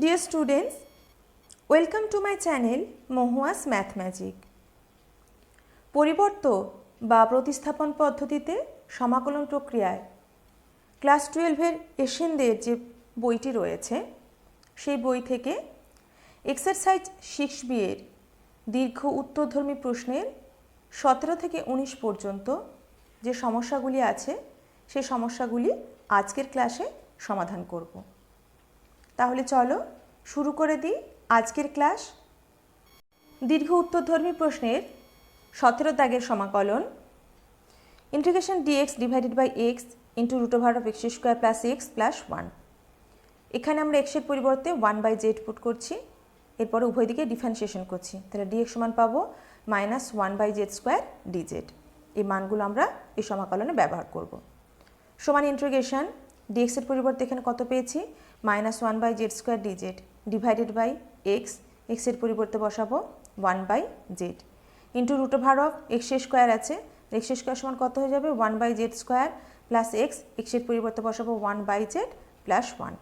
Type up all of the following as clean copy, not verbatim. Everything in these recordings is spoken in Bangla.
Dear students, welcome to my channel Mahua's math magic. পরিবর্ত বা প্রতিস্থাপন পদ্ধতিতে সমাকলন প্রক্রিয়ায় ক্লাস 12-এর এশিয়ানদের যে বইটি রয়েছে সেই বই থেকে এক্সারসাইজ 6B এর দীর্ঘ উত্তরধর্মী প্রশ্নের 17 থেকে 19 পর্যন্ত যে সমস্যাগুলি আছে সেই সমস্যাগুলি আজকের ক্লাসে সমাধান করব। তাহলে চলো শুরু করে দিই আজকের ক্লাস। দীর্ঘ উত্তরধর্মী প্রশ্নের 17 দাগের সমাকলন integration dx divided by x into root over of x square plus x plus 1। এখানে আমরা x এর পরিবর্তে 1/z পুট করছি, এরপরে উভয় দিকে ডিফারেন্সিয়েশন করছি, তাহলে dx সমান পাবো মাইনাস 1/z স্কোয়ার dz। এই মানগুলো আমরা এই সমাকলনে ব্যবহার করব। সমান ইন্টিগ্রেশন dx এর পরিবর্তে এখানে কত পেয়েছি minus 1/z square dz divided by x, x এর পরিবর্তে বসাবো 1/z into root over of x square আছে, x স্কোয়ার সমান কত হয়ে যাবে 1/z square plus x, x এর পরিবর্তে বসাবো 1/z প্লাস 1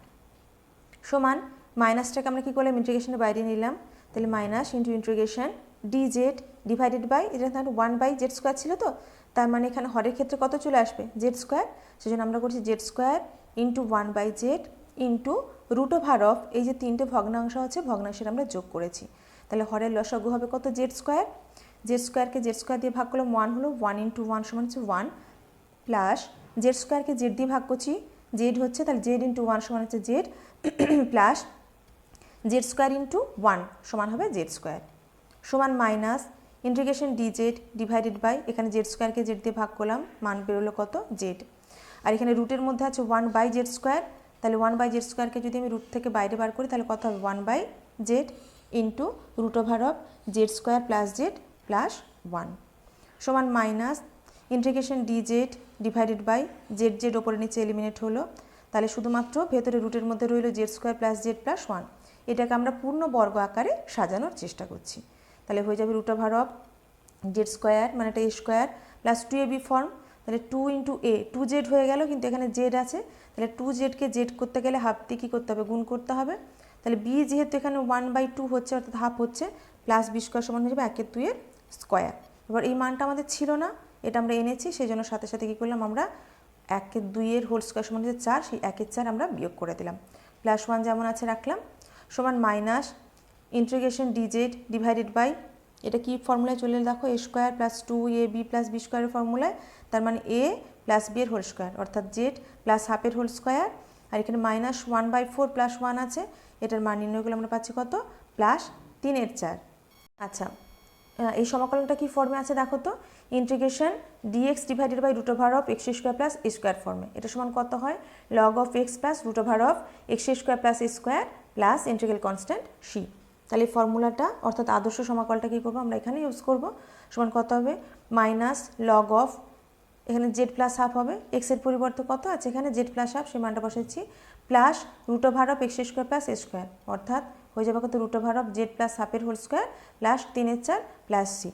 সমান মাইনাসটাকে আমরা কী করলাম ইন্টিগ্রেশনের বাইরে নিলাম, তাহলে minus into integration dz divided by এটা তাহলে 1/z স্কোয়ার ছিল, তো তার মানে এখানে হরের ক্ষেত্রে কত চলে আসবে z স্কোয়ার, সেজন্য আমরা করছি z square into 1/z into root over of এই যে তিনটে ভগ্নাংশ আছে ভগ্নাংশের আমরা যোগ করেছি, তাহলে হরের লসাগু হবে কত z স্কোয়ার, z স্কোয়ারকে z স্কোয়ার দিয়ে ভাগ করলাম 1 হলো 1 ইন্টু 1 সমান হচ্ছে 1 প্লাস z স্কোয়ারকে z দিয়ে ভাগ করছি z হচ্ছে, তাহলে z ইন্টু 1 সমান হচ্ছে z plus z square into 1 সমান হবে z স্কোয়ার সমান minus integration dz divided by এখানে z স্কোয়ারকে z দিয়ে ভাগ করলাম মান বেরোলো কত z, আর এখানে রুটের মধ্যে আছে 1/z স্কোয়ার, তাহলে 1/z স্কোয়ারকে যদি আমি রুট থেকে বাইরে বার করি তাহলে কত হবে 1/z into root over of z square plus z plus 1 সমান minus integration dz divided by z ওপরে নিচে এলিমিনেট হলো, তাহলে শুধুমাত্র ভেতরে রুটের মধ্যে রইল z square plus z plus 1। এটাকে আমরা পূর্ণ বর্গ আকারে সাজানোর চেষ্টা করছি, তাহলে হয়ে যাবে root over of z square মানে এটা a square plus 2ab form, তাহলে 2 ইন্টু a 2z হয়ে গেল, কিন্তু এখানে z আছে, তাহলে 2zকে z করতে গেলে হাফ দিয়ে কী করতে হবে গুণ করতে হবে, তাহলে b যেহেতু এখানে 1/2 হচ্ছে অর্থাৎ হাফ হচ্ছে প্লাস b স্কোয়ার সমান হয়ে যাবে 1/2 স্কোয়ার। এবার এই মানটা আমাদের ছিল না, এটা আমরা এনেছি, সেই জন্য সাথে সাথে কী করলাম আমরা 1/2 হোল স্কোয়ার সমান হচ্ছে 4, সেই 1/4 আমরা বিয়োগ করে দিলাম, প্লাস 1 যেমন আছে রাখলাম সমান minus integration dz divided by এটা কি ফর্মুলায় চলে দেখো a square plus 2ab plus b স্কোয়ারের ফর্মুলায়, তার মানে a প্লাস b এর হোল স্কোয়ার অর্থাৎ z প্লাস হাফের হোল স্কোয়ার, আর এখানে মাইনাস 1/4 প্লাস 1 আছে, এটার মান নির্ণয় করলে আমরা পাচ্ছি কত প্লাস 3/4। আচ্ছা এই সমাকলনটা কি ফর্মে আছে দেখো তো, integration dx divided by root over of x square plus a square ফর্মে, এটা সমান কত হয় log of x plus root over of x square plus a square plus integral constant c. তাহলে এই ফর্মুলাটা অর্থাৎ আদর্শ সমাকলনটা কী করবো আমরা এখানে ইউজ করব, সমান কত হবে মাইনাস লগ অফ এখানে জেড প্লাস হাফ হবে, এক্সের পরিবর্তে কত আছে এখানে জেড প্লাস হাফ সেই মানটা বসাচ্ছি plus root over of x square plus a square অর্থাৎ হয়ে যাবে কত root over of z plus হাফের whole square plus 3/4 plus c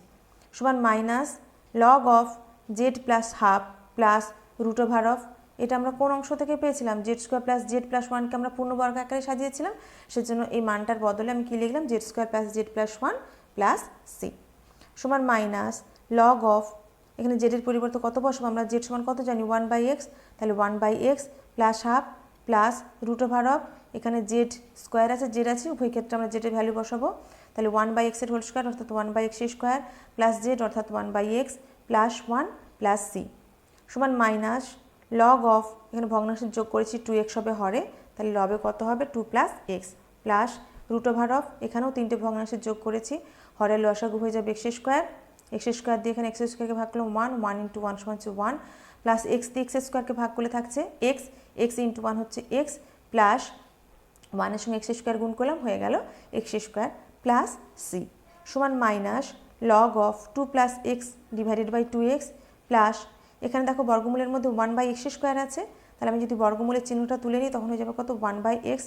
সমান minus log of z plus half plus root over of এটা আমরা কোন অংশ থেকে পেয়েছিলাম z square plus z plus 1কে আমরা পূর্ণবর্গ আকারে সাজিয়েছিলাম, সেজন্য এই মানটার বদলে আমি কী লিখলাম z square plus z plus 1 plus c সমান মাইনাস লগ অফ এখানে জেডের পরিবর্তে কত বসবো আমরা জেড সমান কত জানি 1/x, তাহলে 1/x plus half plus root over of এখানে জেড স্কোয়ার আছে জেড আছে উভয় ক্ষেত্রে আমরা জেডের ভ্যালু বসাবো, তাহলে 1/x এর হোল স্কোয়ার অর্থাৎ 1/x স্কোয়ার প্লাস জেড অর্থাৎ 1/x প্লাস 1 প্লাস সি সমান মাইনাস লগ অফ এখানে ভগ্নাংশের যোগ করেছি 2x হবে হরে, তাহলে লবে কত হবে 2 plus x plus root over of এখানেও তিনটে ভগ্নাংশের যোগ করেছি, হরের লসাগু হয়ে যাবে এক্স স্কোয়ার দিয়ে এখানে এক্স স্কোয়ারকে ভাগ করলাম 1 ইন্টু 1 সমান হচ্ছে 1 প্লাস এক্স দিয়ে এক্স স্কোয়ারকে ভাগ করলে থাকছে এক্স ইন্টু 1 হচ্ছে এক্স প্লাস 1 সঙ্গে এক্স স্কোয়ার গুণ করলাম হয়ে গেল এক্স স্কোয়ার প্লাস সি সমান minus log of 2 plus x divided by 2x plus এখানে দেখো বর্গমূলের মধ্যে 1/x স্কোয়ার আছে, তাহলে আমি যদি বর্গমূলের চিহ্নটা তুলে নিই তখন হয়ে যাবে কত 1/x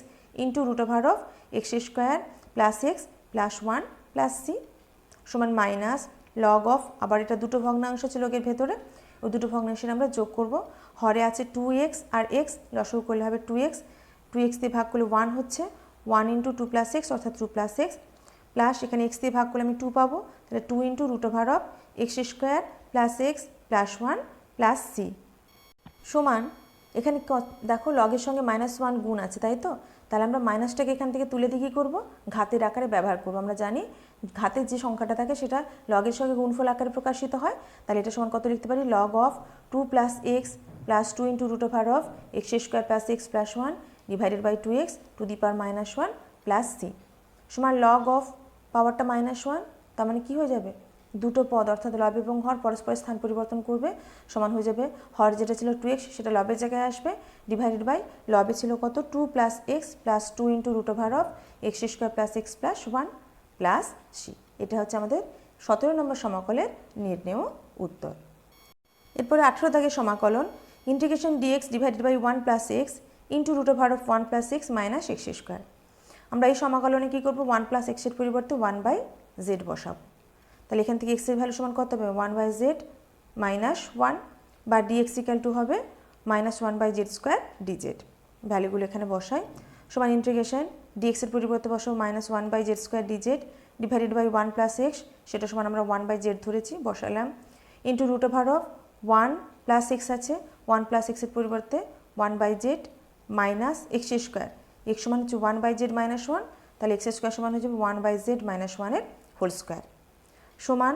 into root over of x square plus x plus 1 plus c সমান মাইনাস লগ অফ আবার এটা দুটো ভগ্নাংশ আছে লগের ভেতরে, ওই দুটো ভগ্নাংশের আমরা যোগ করব, হরে আছে 2x আর x লসাগু করলে হবে 2x দিয়ে ভাগ করলে 1 হচ্ছে 1 ইন্টু টু প্লাস এক্স অর্থাৎ টু প্লাস এক্স প্লাস এখানে এক্স দিয়ে ভাগ করলে আমি 2 পাবো, তাহলে 2 into root over of x square plus x plus 1 plus c সমান এখানে দেখো লগের সঙ্গে -1 গুণ আছে, তাই তো? তাহলে আমরা মাইনাসটাকে এখান থেকে তুলে দিয়ে কী করবো, ঘাতের আকারে ব্যবহার করবো। আমরা জানি ঘাতের যে সংখ্যাটা থাকে সেটা লগের সঙ্গে গুণফল আকারে প্রকাশিত হয়। তাহলে এটা সমান কত লিখতে পারি, log of 2 plus x plus 2 into root over of x square plus x plus 1 divided by 2x to the power -1 plus c সমান লগ অফ পাওয়ারটা -1, তার মানে কী হয়ে যাবে, দুটো পদ অর্থাৎ লব এবং হর পরস্পরের স্থান পরিবর্তন করবে, সমান হয়ে যাবে হর যেটা ছিল 2x সেটা লবের জায়গায় আসবে, ডিভাইডেড বাই লবে ছিল কত 2 plus x plus 2 into root over of x square plus x plus 1 plus c. এটা হচ্ছে আমাদের 17 নম্বর সমাকলের নির্ণেয় উত্তর। এরপরে 18 দাগের সমাকলন integration dx divided by 1 plus x into root over of 1 plus x minus x square. আমরা এই সমাকলনে কী করবো, 1 প্লাস এক্সের পরিবর্তে 1 বাই জেড বসাবো। তাহলে এখান থেকে এক্সের ভ্যালু সমান কত হবে, 1 বাই জেড মাইনাস 1 বা ডিএক্স ইকাল টু হবে -1 বাই জেড স্কোয়ার ডিজেড। ভ্যালুগুলো এখানে বসাই, সমান ইন্টিগ্রেশন ডিএক্সের পরিবর্তে বসাবো -1 by z square dz divided by 1 plus x, সেটা সমান আমরা 1 বাই জেড ধরেছি বসালাম, into root over of 1 plus x আছে, 1 প্লাস এক্সের পরিবর্তে 1 by z minus x square, x সমান হচ্ছে 1 বাই জেড মাইনাস 1, তাহলে এক্স স্কোয়ার সমান হয়ে যাবে 1 by z minus 1 whole square সমান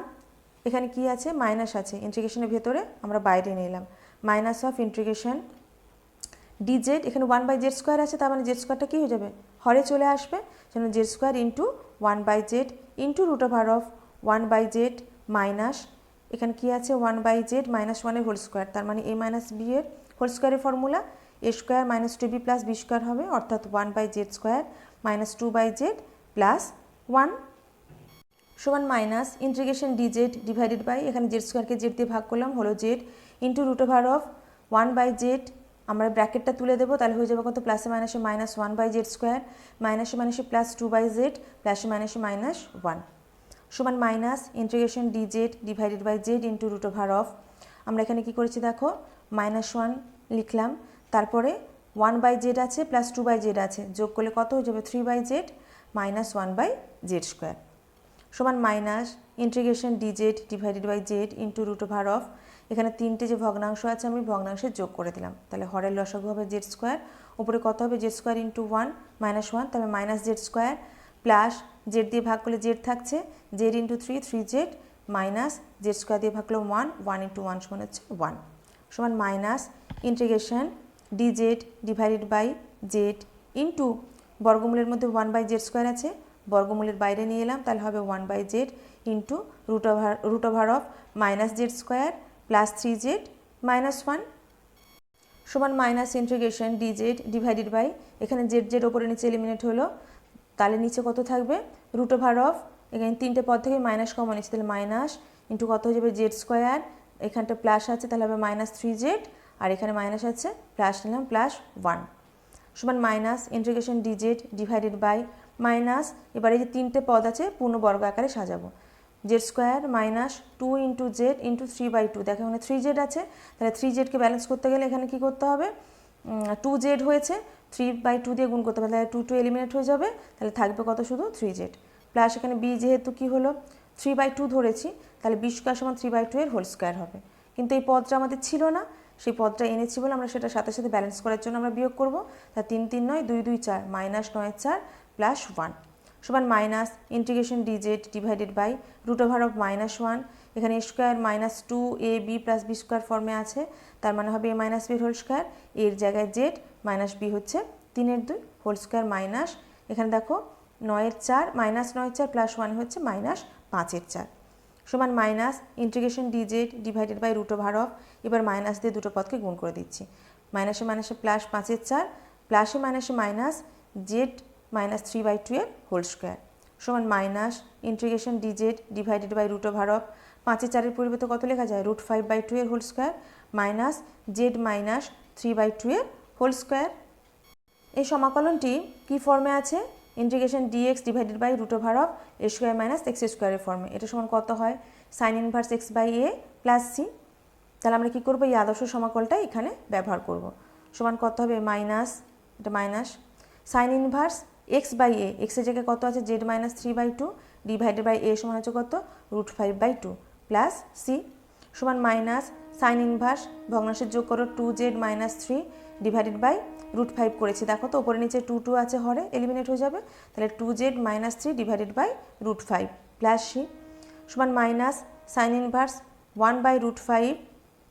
এখানে কি আছে, মাইনাস আছে, ইন্টিগ্রেশনের ভেতরে আমরা বাইরে নিলাম, মাইনাস অফ ইন্টিগ্রেশন ডিজেড, এখানে 1 বাই জেড স্কোয়ার আছে, তার মানে জেড স্কোয়ারটা কী হয়ে যাবে, হরে চলে আসবে, সেজন্য z square into 1 by z into root over of 1 by z minus এখানে কী আছে 1 by z minus 1 whole square, তার মানে এ মাইনাস বি এর হোল স্কোয়ারের formula a square minus 2b plus b square হবে, অর্থাৎ 1 by z square minus 2 by z plus 1 সমান minus integration DZ divided by এখানে জেড স্কোয়ারকে জেড দিয়ে ভাগ করলাম হলো Z into root over of 1 by z, আমরা ব্র্যাকেটটা তুলে দেবো, তাহলে হয়ে যাবে কত প্লাসে মাইনাসে মাইনাস 1 বাই জেড স্কোয়ার মাইনাসে মাইনাসে প্লাস 2 বাই জেড প্লাসে মাইনাসে মাইনাস 1 সমান minus integration DZ divided by z into root over of, আমরা এখানে কী করেছি দেখো -1 লিখলাম, তারপরে 1 বাই জেড আছে প্লাস 2 বাই জেড আছে, যোগ করলে কত হয়ে যাবে 3 by z minus 1 by z square সমান minus integration DZ divided by z into root over of, এখানে তিনটে যে ভগ্নাংশ আছে আমি ভগ্নাংশে যোগ করে দিলাম, তাহলে হরের লসাগু হবে জেড স্কোয়ার, উপরে কত হবে জেড স্কোয়ার ইন্টু 1 মাইনাস 1, তবে minus z square plus Z দিয়ে ভাগ করলে জেড থাকছে, Z into 3 3 z minus z square দিয়ে ভাগ করলে 1 1 ইন্টু 1 সমান হচ্ছে 1 সমান minus integration DZ divided by z into বর্গমূলের মধ্যে 1 বাই জেড স্কোয়ার আছে, বর্গমূলের বাইরে নিয়ে এলাম, তাহলে হবে 1 by z into root over of minus z square plus 3 z minus 1 সমান minus integration DZ divided by এখানে জেড জেড ওপরে নিচে এলিমিনেট হলো, তাহলে নিচে কত থাকবে রুট ওভার অফ এখানে তিনটে পদ থেকে মাইনাস কমন নিচ্ছে, তাহলে মাইনাস ইন্টু কত হয়ে যাবে জেড স্কোয়ার, এখানটা প্লাস আছে তাহলে হবে মাইনাস 3 জেড আর এখানে মাইনাস আছে প্লাস নিলাম প্লাস 1 সমান minus integration DZ divided by minus, এবারে যে তিনটে পদ আছে পূর্ণবর্গ আকারে সাজাবো, z square minus 2 into z into 3 by 2, দেখো এখানে 3 জেড আছে, তাহলে 3 জেডকে ব্যালেন্স করতে গেলে এখানে কী করতে হবে 2 জেড হয়েছে 3 বাই 2 দিয়ে গুণ করতে হবে, তাহলে 2 2 এলিমিনেট হয়ে যাবে, তাহলে থাকবে কত শুধু 3 জেড প্লাস এখানে বি যেহেতু কী হলো 3 বাই 2 ধরেছি, তাহলে বি স্কোয়ার সমান 3 বাই 2 এর হোল স্কোয়ার হবে, কিন্তু এই পদটা আমাদের ছিল না, সেই পদটা এনেছি বলে আমরা সেটা সাথে সাথে ব্যালেন্স করার জন্য আমরা বিয়োগ করবো, তা 3 3 9 2 2 4 মাইনাস 9 4 প্লাস 1 সমান minus integration DZ divided by root over of -1, এখানে a square minus 2 a b plus b square ফর্মে আছে, তার মানে হবে a minus b whole square, এর জায়গায় জেড মাইনাস বি হচ্ছে 3 2 হোল স্কোয়ার মাইনাস এখানে দেখো 9 4 মাইনাস 9 4 প্লাস 1 হচ্ছে মাইনাস 5 4 সমান minus integration DZ divided by root over of, এবার মাইনাস দিয়ে দুটো পদকে গুণ করে দিচ্ছি, মাইনাসে মাইনাসে প্লাস 5 4 প্লাসে মাইনাসে মাইনাস জেড মাইনাস 3 বাই 2 এর হোল স্কোয়ার সমান minus integration DZ divided by root over of 5 4 পরিবর্তে কত লেখা যায় √5 বাই 2 এর whole square minus z minus 3 by 2 এর হোল স্কোয়ার। এই সমাকলনটি কী ফর্মে আছে integration dx divided by root over of a square minus x স্কোয়ারের ফর্মে, এটা সমান কত হয় sine inverse x by a plus c, তাহলে আমরা কী করবো এই আদর্শ সমাকলটা এখানে ব্যবহার করব, সমান কত হবে মাইনাস এটা minus sine inverse x by a, এক্সের জায়গায় কত আছে z-3/2 ডিভাইডেড বাই এ সমান হচ্ছে কত √5/2 প্লাস সি সমান মাইনাস সাইন ইনভার্স ভগ্নাংশের যোগ করো 2z-3 ডিভাইডেড বাই √5 করেছি। দেখো তো ওপরে নিচে 2 আছে হরে এলিমিনেট হয়ে যাবে, তাহলে 2z-3 divided by √5 plus c সমান minus sine inverse 1/√5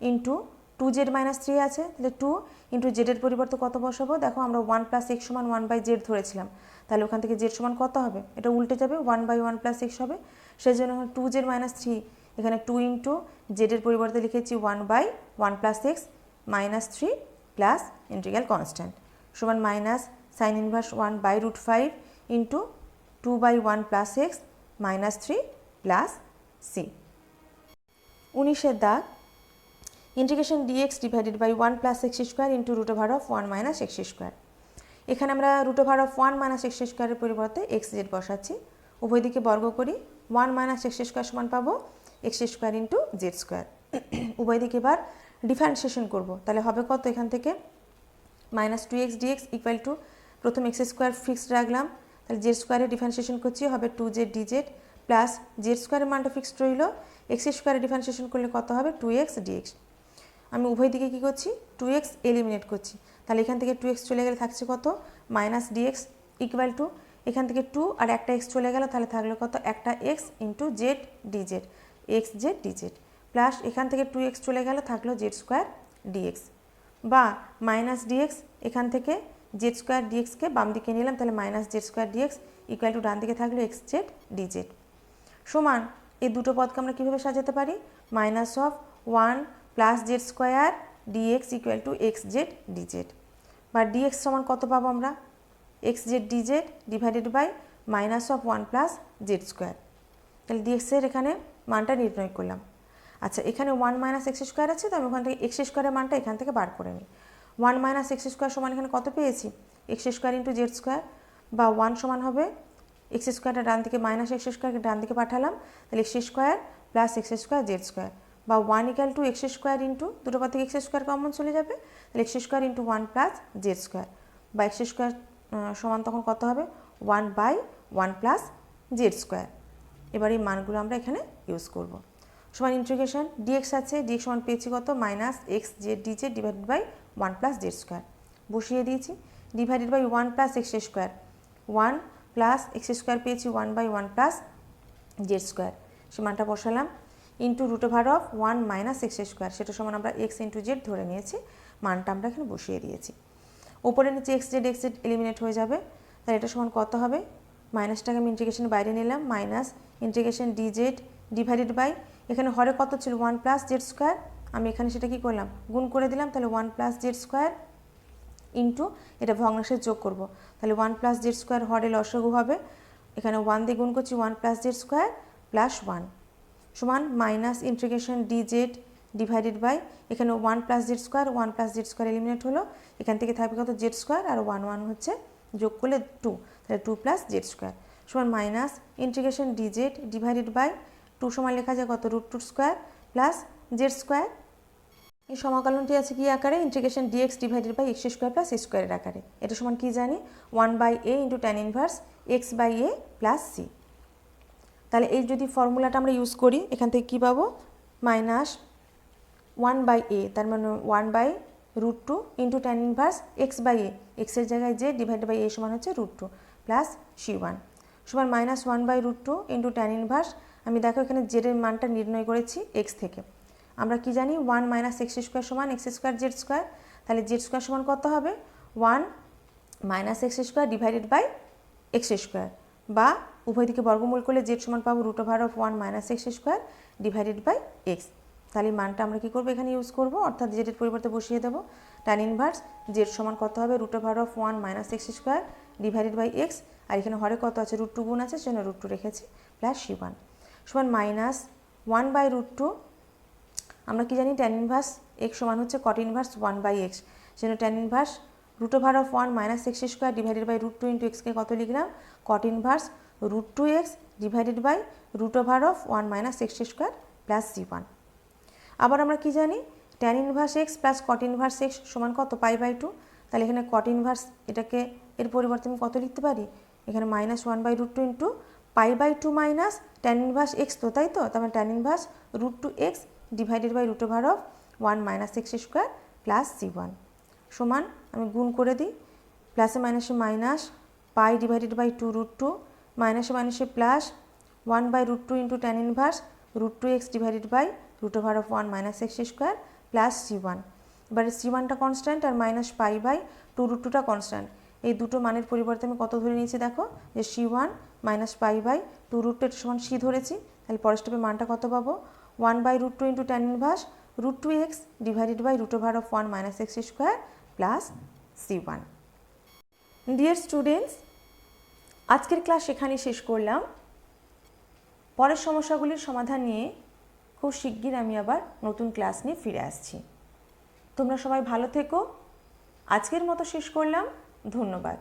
into 2z-3 আছে, তাহলে 2 ইন্টু জেডের পরিবর্তে কত বসাবো, দেখো আমরা 1 + x সমান 1/z ধরেছিলাম, তাহলে ওখান থেকে z সমান কত হবে, এটা উল্টে যাবে 1/1 + x হবে, সেই জন্য 2z-3 এখানে 2 ইন্টু জেডের পরিবর্তে লিখেছি 1/1 + x -3 প্লাস ইন্টিগ্রাল কনস্ট্যান্ট সমান minus sine inverse 1/√5 into 2/1 + x -3 plus c. 19 দাগ integration dx divided by 1 + x² into √1 - x²। এখানে আমরা √1 - x² এর পরিবর্তে xz বসাচ্ছি, উভয় দিকে বর্গ করি 1 - x² সমান পাবো x² ইন্টু z²। উভয় দিকে এবার ডিফারেন্সিয়েশন করব, তাহলে হবে কত, এখান থেকে -2x dx ইকুয়াল টু প্রথম x² ফিক্সড রাখলাম, তাহলে z² এর ডিফারেন্সিয়েশন করছি হবে 2z dz প্লাস z² এর মানটা ফিক্সড রইল, x² এর ডিফারেন্সিয়েশন করলে কত হবে 2x dx। আমি উভয় দিকে কী করছি 2x এলিমিনেট করছি, তাহলে এখান থেকে 2x চলে গেলে থাকছে কত -dx ইকুয়াল টু এখান থেকে 2 আর একটা x চলে গেল, তাহলে থাকলো কত একটা x into Z DZ xz dz plus এখান থেকে 2x চলে গেল থাকলো z² dx বা -dx এখান থেকে z² dxকে বাম দিকে নিলাম, তাহলে -z² dx ইকুয়াল টু ডান দিকে থাকলো xz dz সমান এই দুটো পদকে আমরা কীভাবে সাজাতে পারি -1 plus z² dx equal to xz dz বা dx সমান কত পাবো আমরা xz dz divided by -1 plus z², তাহলে dx এর এখানে মানটা নির্ণয় করলাম। আচ্ছা এখানে 1 - x² আছে, তো আমি ওখান থেকে x² এর মানটা এখান থেকে বার করে নিই। 1 - x² সমান এখানে কত পেয়েছি x² ইন্টু z² বা 1 সমান হবে x² ডান দিকে -x² ডান দিকে পাঠালাম, তাহলে x² প্লাস x² z² বা 1 ইকুয়াল টু x² ইন্টু দুটো পদ থেকে x² কমন চলে যাবে, তাহলে x² ইন্টু 1 প্লাস z² বা x² সমান তখন কত হবে 1/1 প্লাস z²। এবার এই মানগুলো আমরা এখানে ইউজ করব, সমান ইন্টিগ্রেশন dx আছে, dx সমান পেয়েছি কত -xz dz divided by 1 plus z² বসিয়ে দিয়েছি, divided by 1 plus x², 1 plus x² পেয়েছি 1/1 প্লাস z², সে মানটা বসালাম ইন্টু √1 - x², সেটা সমান আমরা x ইন্টু জেড ধরে নিয়েছি, মানটা আমরা এখানে বসিয়ে দিয়েছি। ওপরে নিচে xz এলিমিনেট হয়ে যাবে, তাহলে এটা সমান কত হবে মাইনাসটাকে আমি ইন্টিগ্রেশন বাইরে নিলাম minus integration dz divided by এখানে হরে কত ছিল 1 প্লাস z², আমি এখানে সেটা কি করলাম গুণ করে দিলাম, তাহলে 1 প্লাস z² ইন্টু এটা ভগ্নাংশের যোগ করব, তাহলে 1 প্লাস z² হরে লসাগু হবে, এখানে 1 দিয়ে গুণ করছি 1 প্লাস z² প্লাস 1 সমান minus integration dz divided by এখানে 1 প্লাস z² এলিমিনেট হলো, এখান থেকে থাকবে কত z² আর 1 হচ্ছে যোগ করলে 2, তাহলে 2 প্লাস z² সমান minus integration dz divided by 2 সমান লেখা যায় কত √2² প্লাস z²। এই সমাকলনটি আছে কি আকারে integration dx divided by x² plus a² এর আকারে, এটা সমান কি জানি 1/a into tan inverse x/a plus c। তাহলে এই যদি ফর্মুলাটা আমরা ইউজ করি এখান থেকে কী পাবো -1/a, তার মানে 1/√2 ইন্টু tan ইনভার্স x/a, এক্সের জায়গায় যে ডিভাইডেড বাই a সমান হচ্ছে √2 প্লাস c1 সমান -1/√2 ইন্টু tan ইনভার্স, আমি দেখো এখানে জেড এর মানটা নির্ণয় করেছি x থেকে, আমরা কি জানি 1 - x² সমান x² z², তাহলে z² সমান কত হবে 1 - x² ডিভাইডেড বাই x² বা উভয় দিকে বর্গমূল করলে z সমান পাবো √1 - x² ডিভাইডেড বাই x, তাহলে মানটা আমরা কি করব এখানে ইউজ করব, অর্থাৎ z এর পরিবর্তে বসিয়ে দেব tan ইনভার্স z সমান কত হবে √1 - x² ডিভাইডেড বাই x, আর এখানে হরে কত আছে √2 গুণ আছে সেজন্য √2 রেখেছি প্লাস c1 সমান -1/√2, আমরা কি জানি tan ইনভার্স x সমান হচ্ছে cot ইনভার্স 1/x, সেজন্য tan inverse √1 - x² divided by √2 into x কে কত লিখলাম cot inverse √2x divided by √1 - x² plus c1। আবার আমরা কি জানি tan inverse x plus cot inverse x সমান কত π/2, তাহলে এখানে cot ইনভার্স এটাকে এর পরিবর্তে আমি কত লিখতে পারি এখানে -1/√2 into π/2 minus tan inverse x, তো তাই তো, তারপরে tan inverse √2x divided by √1 minus x square plus c1 সমান, আমি গুণ করে দিই, প্লাসে মাইনাসে মাইনাস পাই ডিভাইডেড বাই 2√2 মাইনাসে মাইনাসে plus 1/√2 into tan inverse √2x divided by √1 minus x square plus c1। এবারে c1টা কনস্ট্যান্ট আর মাইনাস π/2√2টা কনস্ট্যান্ট, এই দুটো মানের পরিবর্তে আমি কত ধরে নিয়েছি দেখো, যে c1 মাইনাস π/2√2 এটা সমান c ধরেছি, তাহলে পরের স্টেপে মানটা কত পাবো, 1/√2 into tan inverse √2x divided by √1 minus x square plus c1। Dear students, আজকের ক্লাস এখানেই শেষ করলাম। পরের সমস্যাগুলির সমাধান নিয়ে খুব শিগগির আমি আবার নতুন ক্লাস নিয়ে ফিরে আসছি। তোমরা সবাই ভালো থেকো। আজকের মতো শেষ করলাম। ধন্যবাদ।